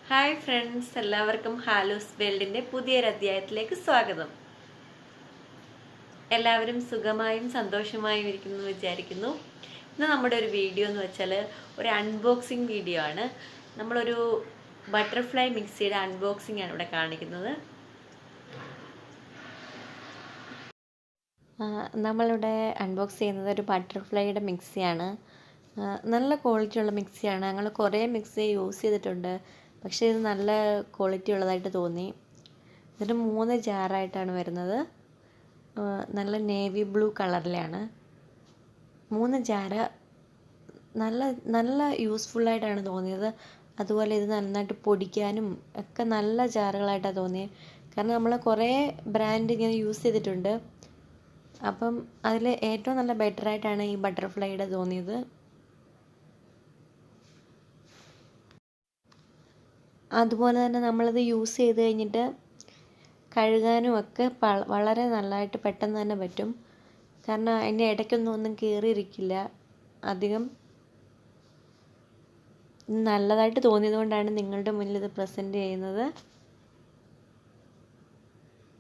Hi friends, എല്ലാവർക്കും ഹാലൂസ് വേൾഡിൻ്റെ പുതിയൊരു അധ്യായത്തിലേക്ക് സ്വാഗതം. എല്ലാവരും സുഖമായും സന്തോഷമായും ഇരിക്കുന്നു എന്ന് വിചാരിക്കുന്നു. ഇന്ന് നമ്മുടെ ഒരു വീഡിയോ എന്ന് വെച്ചാൽ ഒരു അൺബോക്സിങ് വീഡിയോ ആണ്. നമ്മളൊരു ബട്ടർഫ്ലൈ മിക്സിയുടെ അൺബോക്സിംഗ് ആണ് ഇവിടെ കാണിക്കുന്നത്. നമ്മളിവിടെ അൺബോക്സ് ചെയ്യുന്നത് ഒരു ബട്ടർഫ്ലൈയുടെ മിക്സിയാണ്. നല്ല ക്വാളിറ്റിയുള്ള മിക്സിയാണ്. ഞങ്ങൾ കുറേ മിക്സി യൂസ് ചെയ്തിട്ടുണ്ട്, പക്ഷേ ഇത് നല്ല ക്വാളിറ്റി ഉള്ളതായിട്ട് തോന്നി. ഇതിന് 3 ജാറായിട്ടാണ് വരുന്നത്. നല്ല നേവി ബ്ലൂ കളറിലാണ് 3 ജാറ്. നല്ല യൂസ്ഫുള്ളായിട്ടാണ് തോന്നിയത്. അതുപോലെ ഇത് നന്നായിട്ട് പൊടിക്കാനും ഒക്കെ നല്ല ജാറുകളായിട്ടാണ് തോന്നിയത്. കാരണം നമ്മൾ കുറേ ബ്രാൻഡ് ഇങ്ങനെ യൂസ് ചെയ്തിട്ടുണ്ട്. അപ്പം അതിൽ ഏറ്റവും നല്ല ബെറ്ററായിട്ടാണ് ഈ ബട്ടർഫ്ലൈയുടെ തോന്നിയത്. അതുപോലെ തന്നെ നമ്മളത് യൂസ് ചെയ്ത് കഴിഞ്ഞിട്ട് കഴുകാനും ഒക്കെ വളരെ നല്ലതായിട്ട് പെട്ടെന്ന് തന്നെ പറ്റും. കാരണം അതിൻ്റെ ഇടയ്ക്കൊന്നും കയറിയിരിക്കില്ല. അധികം നല്ലതായിട്ട് തോന്നിയത് കൊണ്ടാണ് നിങ്ങളുടെ മുന്നിൽ ഇത് പ്രസൻറ്റ് ചെയ്യുന്നത്.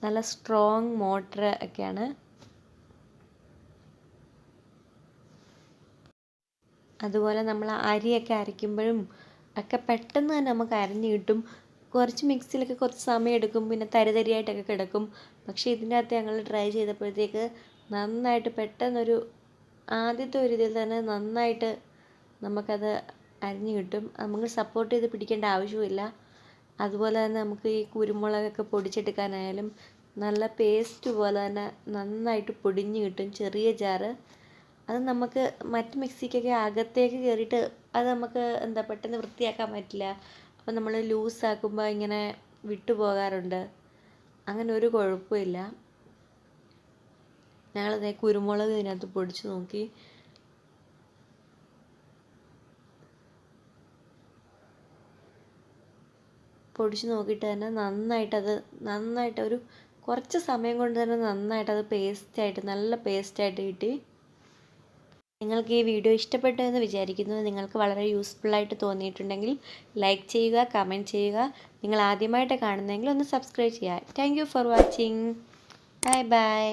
നല്ല സ്ട്രോങ് മോട്ടർ ഒക്കെയാണ്. അതുപോലെ നമ്മൾ അരിയൊക്കെ അരയ്ക്കുമ്പോഴും ഒക്കെ പെട്ടെന്ന് തന്നെ നമുക്ക് അരിഞ്ഞ് കിട്ടും. കുറച്ച് മിക്സിയിലൊക്കെ കുറച്ച് സമയം എടുക്കും, പിന്നെ തരിതരിയായിട്ടൊക്കെ കിടക്കും. പക്ഷേ ഇതിൻ്റെ അകത്ത് ഞങ്ങൾ ട്രൈ ചെയ്തപ്പോഴത്തേക്ക് നന്നായിട്ട് പെട്ടെന്നൊരു ആദ്യത്തെ ഒരു ഇതിൽ തന്നെ നന്നായിട്ട് നമുക്കത് അരിഞ്ഞ് കിട്ടും. നമുക്ക് സപ്പോർട്ട് ചെയ്ത് പിടിക്കേണ്ട ആവശ്യമില്ല. അതുപോലെ തന്നെ നമുക്ക് ഈ കുരുമുളകൊക്കെ പൊടിച്ചെടുക്കാനായാലും നല്ല പേസ്റ്റ് പോലെ തന്നെ നന്നായിട്ട് പൊടിഞ്ഞ് കിട്ടും. ചെറിയ ജാറ് അത് നമുക്ക് മറ്റ് മിക്സിക്കൊക്കെ അകത്തേക്ക് കയറിയിട്ട് അത് നമുക്ക് പെട്ടെന്ന് വൃത്തിയാക്കാൻ പറ്റില്ല. അപ്പോൾ നമ്മൾ ലൂസാക്കുമ്പോൾ ഇങ്ങനെ വിട്ടു പോകാറുണ്ട്. അങ്ങനെ ഒരു കുഴപ്പമില്ല. ഞങ്ങളതേ കുരുമുളക് ഇതിനകത്ത് പൊടിച്ച് നോക്കി. പൊടിച്ച് നോക്കിയിട്ട് തന്നെ നന്നായിട്ട് ഒരു കുറച്ച് സമയം കൊണ്ട് തന്നെ നന്നായിട്ടത് പേസ്റ്റായിട്ട് നല്ല പേസ്റ്റായിട്ട് കിട്ടി. നിങ്ങൾക്ക് ഈ വീഡിയോ ഇഷ്ടപ്പെട്ടു എന്ന് വിചാരിക്കുന്നു. നിങ്ങൾക്ക് വളരെ യൂസ്ഫുള്ളായിട്ട് തോന്നിയിട്ടുണ്ടെങ്കിൽ ലൈക്ക് ചെയ്യുക, കമൻറ്റ് ചെയ്യുക. നിങ്ങൾ ആദ്യമായിട്ട് കാണുന്നതെങ്കിൽ ഒന്ന് സബ്സ്ക്രൈബ് ചെയ്യുക. Thank you for watching. Bye bye.